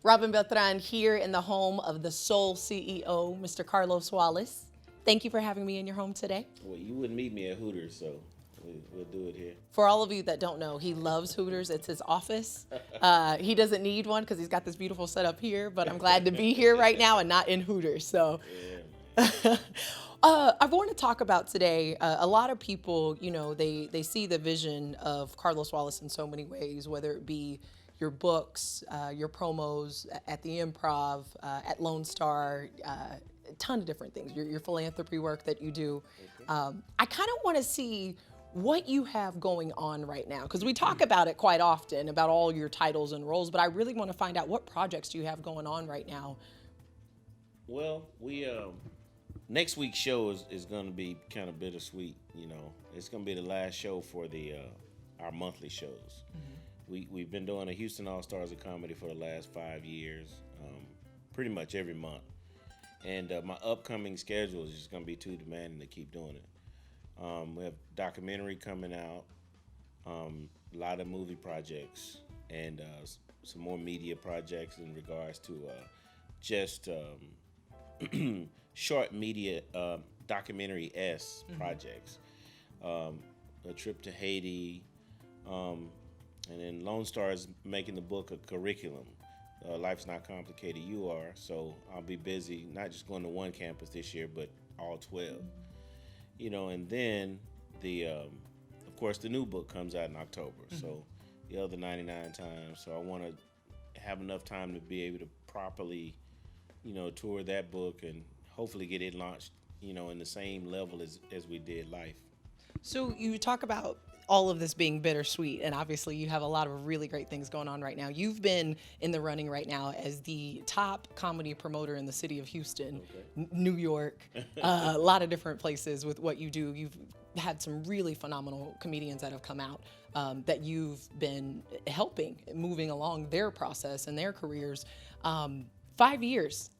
Robin Beltrán here in the home of the Soul CEO, Mr. Carlos Wallace. Thank you for having me in your home today. Well, you wouldn't meet me at Hooters, so we'll do it here. For all of you that don't know, he loves Hooters. It's his office. He doesn't need one because he's got this beautiful setup here, but I'm glad to be here right now and not in Hooters. So. Yeah. I want to talk about today, a lot of people, they see the vision of Carlos Wallace in so many ways, whether it be your books, your promos at the Improv, at Lone Star, a ton of different things, your philanthropy work that you do. I kind of want to see what you have going on right now, because we talk about it quite often, about all your titles and roles, but I really want to find out what projects do you have going on right now. Well, we next week's show is going to be kind of bittersweet. It's going to be the last show for the our monthly shows. We've been doing a Houston All Stars of Comedy for the last 5 years, pretty much every month. And my upcoming schedule is just going to be too demanding to keep doing it. We have documentary coming out, a lot of movie projects, and some more media projects in regards to just short media documentary-esque projects. A trip to Haiti, and then Lone Star is making the book a curriculum. Life's Not Complicated, You Are. So I'll be busy, not just going to one campus this year, but all 12. And then of course, the new book comes out in October. So the other 99 times. So I want to have enough time to be able to properly, tour that book and hopefully get it launched, in the same level as we did Life. So you talk about all of this being bittersweet, and obviously you have a lot of really great things going on right now. You've been in the running right now as the top comedy promoter in the city of Houston, New York, a lot of different places with what you do. You've had some really phenomenal comedians that have come out that you've been helping, moving along their process and their careers. 5 years.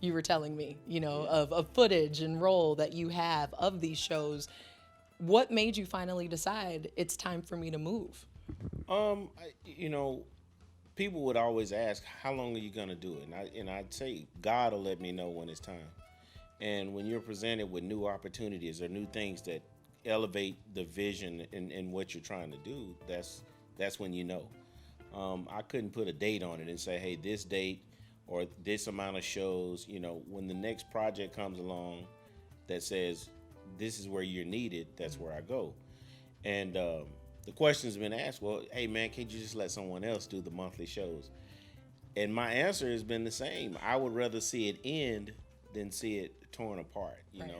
You were telling me, of footage and role that you have of these shows. What made you finally decide it's time for me to move? People would always ask, how long are you going to do it? And I'd say, God will let me know when it's time. And when you're presented with new opportunities or new things that elevate the vision in what you're trying to do, that's when you know. I couldn't put a date on it and say, hey, this date or this amount of shows. When the next project comes along that says, this is where you're needed, that's where I go. And the question's been asked, well, hey man, can't you just let someone else do the monthly shows? And my answer has been the same. I would rather see it end than see it torn apart, Right.